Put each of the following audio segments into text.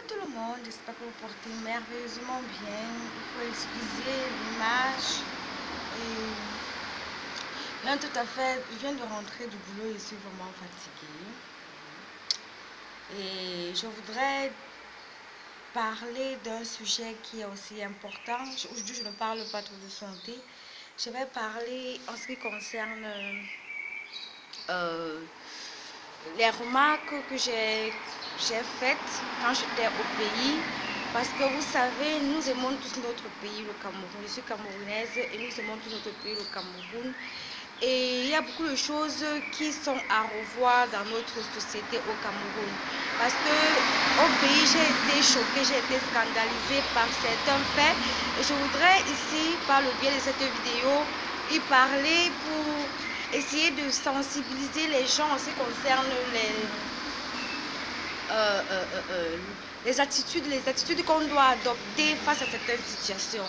tout le monde, j'espère que vous portez merveilleusement bien. Il faut excuser l'image. Et non, tout à fait, je viens de rentrer du boulot et je suis vraiment fatiguée. Et je voudrais parler d'un sujet qui est aussi important. Aujourd'hui, je ne parle pas trop de santé. Je vais parler en ce qui concerne les remarques que j'ai faites quand j'étais au pays. Parce que vous savez, nous aimons tous notre pays, le Cameroun. Je suis camerounaise et nous aimons tous notre pays, le Cameroun. Et il y a beaucoup de choses qui sont à revoir dans notre société au Cameroun. Parce que au pays, j'ai été choquée, j'ai été scandalisée par certains faits. Et je voudrais ici, par le biais de cette vidéo, y parler pour essayer de sensibiliser les gens en ce qui concerne les attitudes qu'on doit adopter face à certaines situations.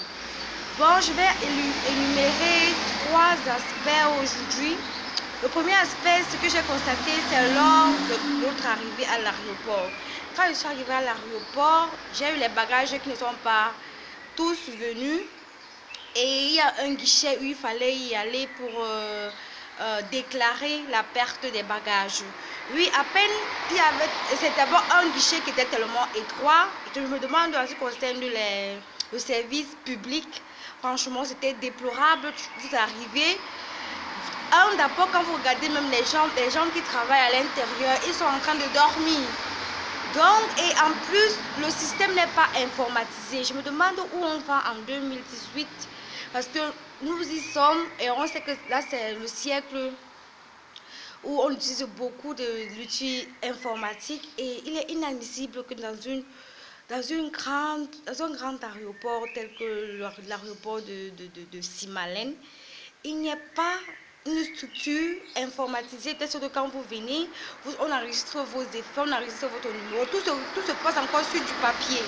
Bon, je vais énumérer trois aspects aujourd'hui. Le premier aspect, ce que j'ai constaté, c'est lors de notre arrivée à l'aéroport. Quand je suis arrivée à l'aéroport, j'ai eu les bagages qui ne sont pas tous venus. Et il y a un guichet où il fallait y aller pour déclarer la perte des bagages. Oui, à peine il y avait, c'est d'abord un guichet qui était tellement étroit. Je me demande en ce qui concerne le service public. Franchement, c'était déplorable. Vous arrivez. D'abord, quand vous regardez même les gens qui travaillent à l'intérieur, ils sont en train de dormir. Donc, et en plus, le système n'est pas informatisé. Je me demande où on va en 2018. Parce que nous y sommes et on sait que là, c'est le siècle où on utilise beaucoup de l'outil informatique. Et il est inadmissible que dans un grand aéroport tel que l'aéroport de Simalène, il n'y ait pas une structure informatisée, telle sorte que quand vous venez, on enregistre vos effets, on enregistre votre numéro, tout se passe encore sur du papier.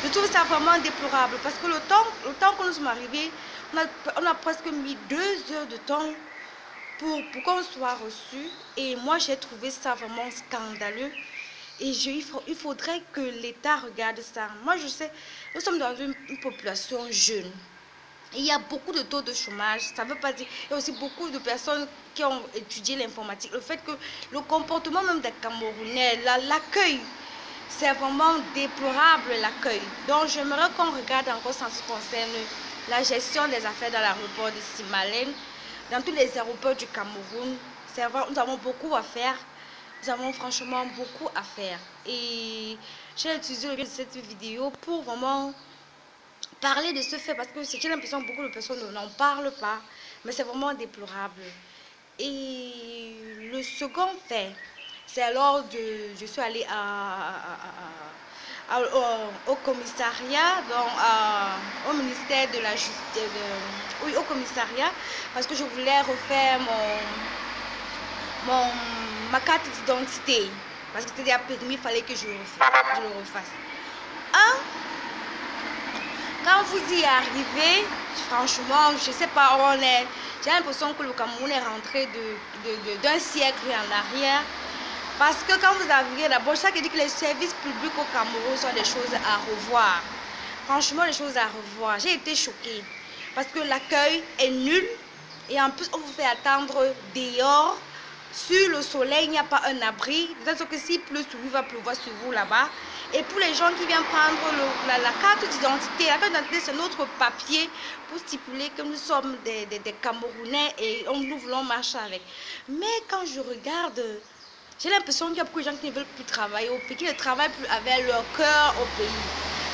Je trouve ça vraiment déplorable parce que le temps que nous sommes arrivés, on a presque mis 2 heures de temps pour qu'on soit reçu. Et moi, j'ai trouvé ça vraiment scandaleux. Et il faudrait que l'État regarde ça. Moi, je sais, nous sommes dans une population jeune. Il y a beaucoup de taux de chômage, ça ne veut pas dire... Il y a aussi beaucoup de personnes qui ont étudié l'informatique. Le fait que le comportement même des Camerounais, l'accueil, c'est vraiment déplorable l'accueil. Donc j'aimerais qu'on regarde encore en ce qui concerne la gestion des affaires dans l'aéroport de Simalène, dans tous les aéroports du Cameroun. Nous avons beaucoup à faire. Nous avons franchement beaucoup à faire. Et j'ai utilisé cette vidéo pour vraiment parler de ce fait parce que j'ai l'impression que beaucoup de personnes n'en parlent pas, mais c'est vraiment déplorable. Et le second fait, c'est alors je suis allée au commissariat, donc au ministère de la Justice, oui, au commissariat, parce que je voulais refaire ma carte d'identité, parce que c'était déjà permis, il fallait que je le refasse. Quand vous y arrivez, franchement, je ne sais pas où on est. J'ai l'impression que le Cameroun est rentré d'un siècle en arrière. Parce que quand vous arrivez d'abord, ça veut dire que les services publics au Cameroun sont des choses à revoir. Franchement, des choses à revoir. J'ai été choquée. Parce que l'accueil est nul. Et en plus, on vous fait attendre dehors. Sur le soleil, il n'y a pas un abri. C'est-à-dire que s'il pleut sur vous, il va pleuvoir sur vous là-bas. Et pour les gens qui viennent prendre la carte d'identité, la carte d'identité, c'est notre papier pour stipuler que nous sommes des Camerounais et nous voulons marcher avec. Mais quand je regarde, j'ai l'impression qu'il y a beaucoup de gens qui ne veulent plus travailler au pays, qui ne travaillent plus avec leur cœur au pays.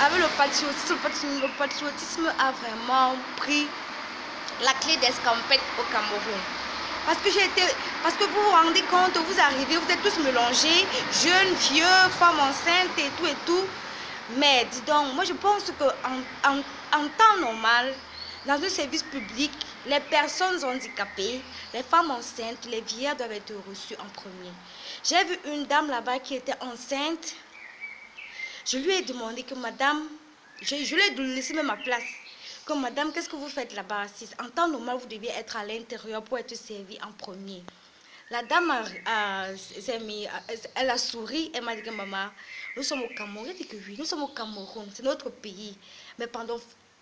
Avec le patriotisme a vraiment pris la clé d'escampette au Cameroun. Parce que vous vous rendez compte, vous arrivez, vous êtes tous mélangés, jeunes, vieux, femmes enceintes et tout. Mais dis donc, moi je pense qu'en temps normal, dans un service public, les personnes handicapées, les femmes enceintes, les vieillards doivent être reçues en premier. J'ai vu une dame là-bas qui était enceinte. Je lui ai demandé que madame, je lui ai laissé même ma place. Comme madame, qu'est-ce que vous faites là-bas? En temps normal, vous deviez être à l'intérieur pour être servie en premier. La dame elle a souri, elle m'a dit que maman, Nous sommes au Cameroun. Il dit que oui, nous sommes au Cameroun. C'est notre pays. Mais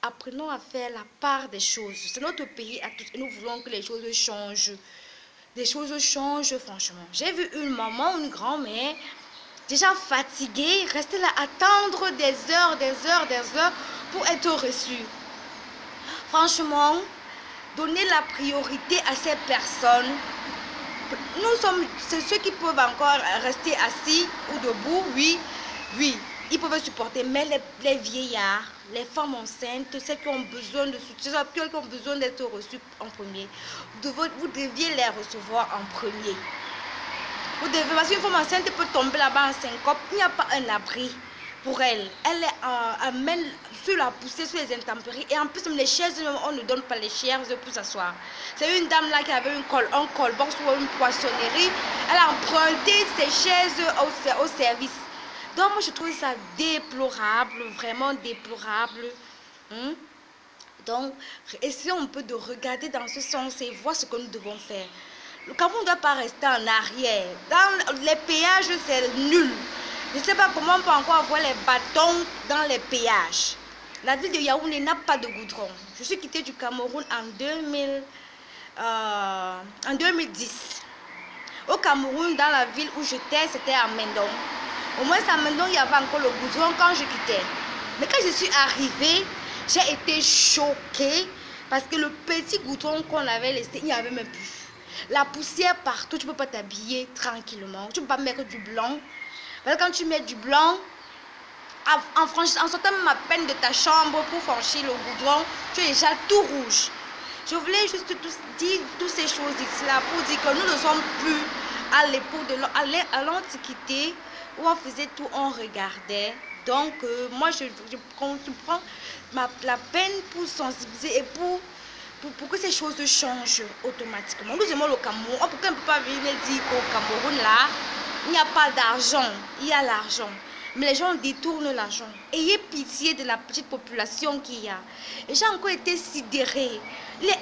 apprenons à faire la part des choses. C'est notre pays à tous. Et nous voulons que les choses changent. Des choses changent, franchement. J'ai vu une maman, une grand-mère, déjà fatiguée, rester là, attendre des heures pour être reçue. Franchement, donner la priorité à ces personnes. Nous sommes ceux qui peuvent encore rester assis ou debout, oui, ils peuvent supporter, mais les vieillards, les femmes enceintes, celles qui ont besoin de soutien, celles qui ont besoin d'être reçues en premier, vous deviez les recevoir en premier. Vous devez, parce qu'une femme enceinte peut tomber là-bas en syncope, il n'y a pas un abri pour elle. Elle est amène sur la poussée, sur les intempéries. Et en plus, les chaises, on ne donne pas les chaises pour s'asseoir. C'est une dame là qui avait un callbox ou une poissonnerie. Elle a emprunté ses chaises au service. Donc, moi, je trouve ça déplorable, vraiment déplorable. Donc, essayons un peu de regarder dans ce sens et voir ce que nous devons faire. Le Cameroun ne doit pas rester en arrière. Dans les péages, c'est nul. Je ne sais pas comment on peut encore avoir les bâtons dans les péages. La ville de Yaoundé n'a pas de goudron. Je suis quittée du Cameroun en 2010. Au Cameroun, dans la ville où j'étais, c'était à Mendon. Au moins à Mendon, il y avait encore le goudron quand je quittais. Mais quand je suis arrivée, j'ai été choquée parce que le petit goudron qu'on avait laissé, il n'y avait même plus. La poussière partout, tu ne peux pas t'habiller tranquillement. Tu ne peux pas mettre du blanc. Parce que quand tu mets du blanc, en sortant même à peine de ta chambre pour franchir le goudron, tu es déjà tout rouge. Je voulais juste dire toutes ces choses ici là pour dire que nous ne sommes plus à l'époque de l'Antiquité où on faisait tout, on regardait. Donc moi je prends la peine pour sensibiliser et pour que ces choses changent automatiquement. Nous aimons le Cameroun. Pourquoi on ne peut pas venir dire qu'au Cameroun là, il n'y a pas d'argent, il y a l'argent. Mais les gens détournent l'argent. Ayez pitié de la petite population qu'il y a. Et j'ai encore été sidérée. Il est